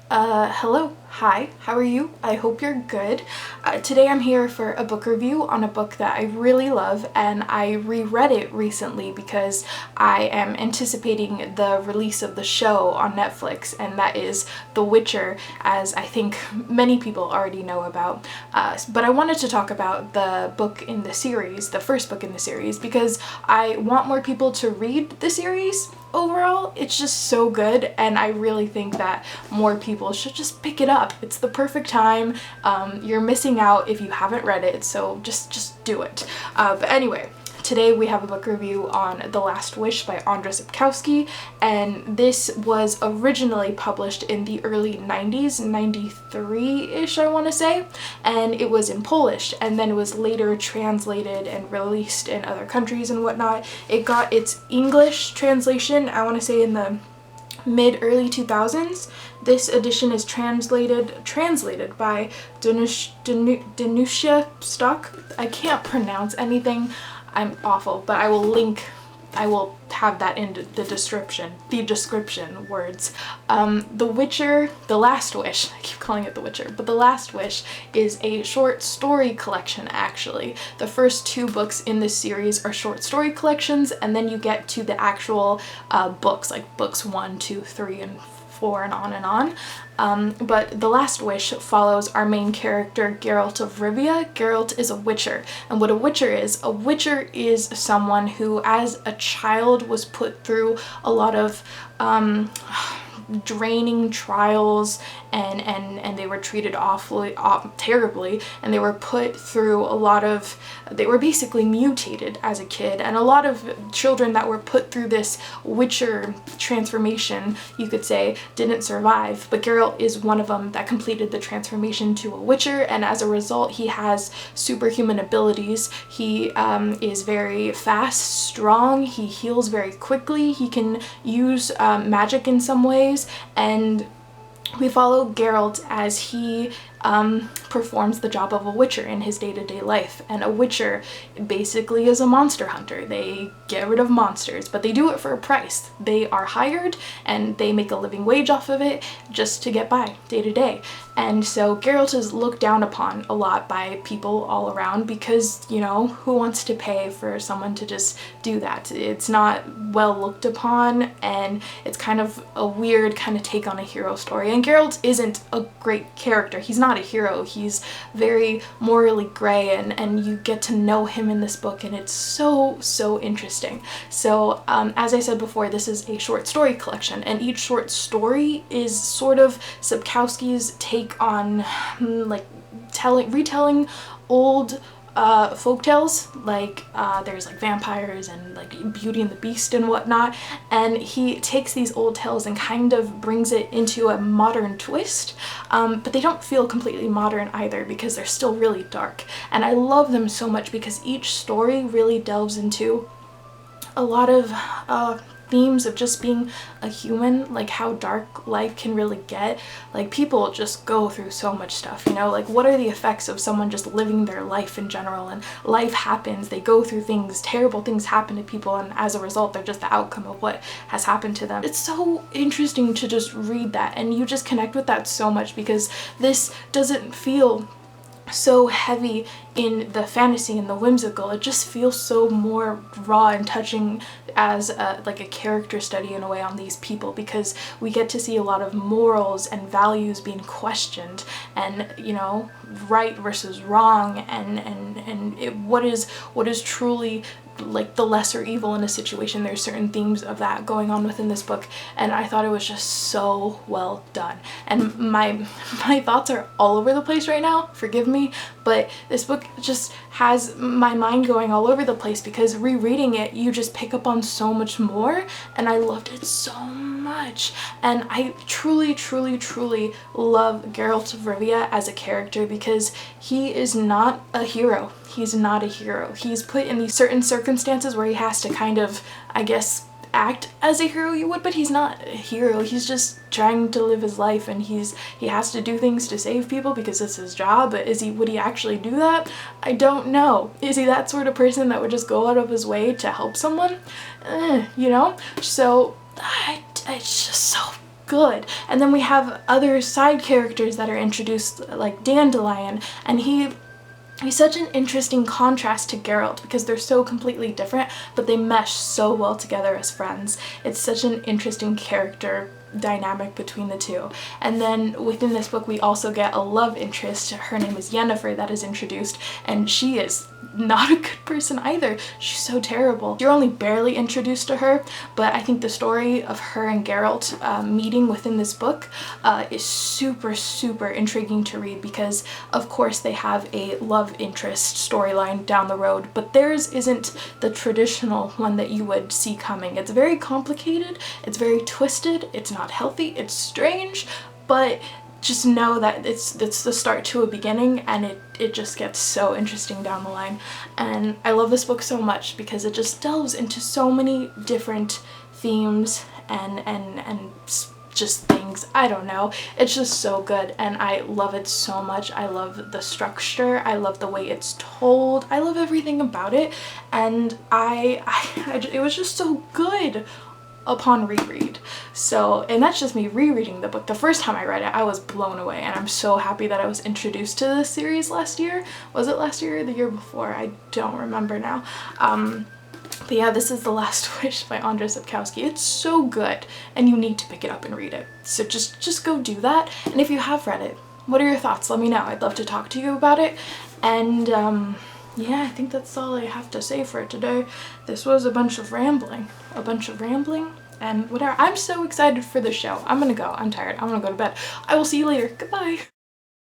Hello, hi, how are you? I hope you're good. Today I'm here for a book review on a book that I really love, and I reread it recently because I am anticipating the release of the show on Netflix, and that is The Witcher, as I think many people already know about. But I wanted to talk about the book in the series, the first book in the series, because I want more people to read the series. Overall, it's just so good, and I really think that more people should just pick it up. It's the perfect time. You're missing out if you haven't read it, so just do it. But anyway, today we have a book review on The Last Wish by Andrzej Sapkowski, and this was originally published in the early 90s, 93-ish I want to say, and it was in Polish, and then it was later translated and released in other countries and whatnot. It got its English translation, I want to say, in the mid-early 2000s. This edition is translated by Danusia Stock. I can't pronounce anything. I'm awful, but I will have that in the description words. The Witcher, The Last Wish, I keep calling it The Witcher, but The Last Wish is a short story collection actually. The first two books in this series are short story collections, and then you get to the actual books, like books 1, 2, 3, and 4, and on and on. But The Last Wish follows our main character, Geralt of Rivia. Geralt is a witcher, and what a witcher is someone who as a child was put through a lot of draining trials, and they were treated terribly, and they were put through they were basically mutated as a kid, and a lot of children that were put through this witcher transformation, you could say, didn't survive, but Geralt is one of them that completed the transformation to a witcher, and as a result he has superhuman abilities. He is very fast, strong, he heals very quickly, he can use magic in some ways, and we follow Geralt as he performs the job of a witcher in his day-to-day life. And a witcher basically is a monster hunter. They get rid of monsters, but they do it for a price. They are hired and they make a living wage off of it just to get by day to day. And so Geralt is looked down upon a lot by people all around because, you know, who wants to pay for someone to just do that? It's not well looked upon, and it's kind of a weird kind of take on a hero story. And Geralt isn't a great character. He's not a hero. He's very morally gray, and you get to know him in this book, and it's so interesting. So as I said before, this is a short story collection, and each short story is sort of Sapkowski's take on like retelling old folktales, like there's like vampires and like Beauty and the Beast and whatnot, and he takes these old tales and kind of brings it into a modern twist, but they don't feel completely modern either because they're still really dark, and I love them so much because each story really delves into a lot of themes of just being a human, like how dark life can really get. Like, people just go through so much stuff, you know, like what are the effects of someone just living their life in general, and life happens, they go through things, terrible things happen to people, and as a result they're just the outcome of what has happened to them. It's so interesting to just read that, and you just connect with that so much because this doesn't feel so heavy in the fantasy and the whimsical. It just feels so more raw and touching as like a character study in a way on these people, because we get to see a lot of morals and values being questioned, and, you know, right versus wrong, and what is truly like the lesser evil in a situation. There's certain themes of that going on within this book, and I thought it was just so well done. And my thoughts are all over the place right now, forgive me, but this book just has my mind going all over the place because rereading it, you just pick up on so much more, and I loved it so much. And I truly love Geralt of Rivia as a character because he is not a hero. He's not a hero. He's put in these certain circumstances where he has to kind of, I guess, act as a hero you would, but he's not a hero. He's just trying to live his life, and he has to do things to save people because it's his job. But would he actually do that? I don't know. Is he that sort of person that would just go out of his way to help someone? You know? So it's just so good. And then we have other side characters that are introduced, like Dandelion, and he's such an interesting contrast to Geralt because they're so completely different, but they mesh so well together as friends. It's such an interesting character dynamic between the two. And then within this book we also get a love interest. Her name is Yennefer that is introduced, and she is not a good person either. She's so terrible. You're only barely introduced to her, but I think the story of her and Geralt meeting within this book is super, super intriguing to read because of course they have a love interest storyline down the road, but theirs isn't the traditional one that you would see coming. It's very complicated, it's very twisted, it's not healthy, it's strange, but just know that it's the start to a beginning, and it just gets so interesting down the line. And I love this book so much because it just delves into so many different themes and just things. I don't know, it's just so good and I love it so much. I love the structure, I love the way it's told, I love everything about it, and it was just so good upon reread. So, and that's just me rereading the book. The first time I read it, I was blown away, and I'm so happy that I was introduced to this series last year. Was it last year or the year before? I don't remember now. But yeah, this is The Last Wish by Andrzej Sapkowski. It's so good, and you need to pick it up and read it. So just go do that. And if you have read it, what are your thoughts? Let me know. I'd love to talk to you about it. And yeah, I think that's all I have to say for today. This was a bunch of rambling and whatever. I'm so excited for the show. I'm gonna go. I'm tired. I'm gonna go to bed. I will see you later. Goodbye.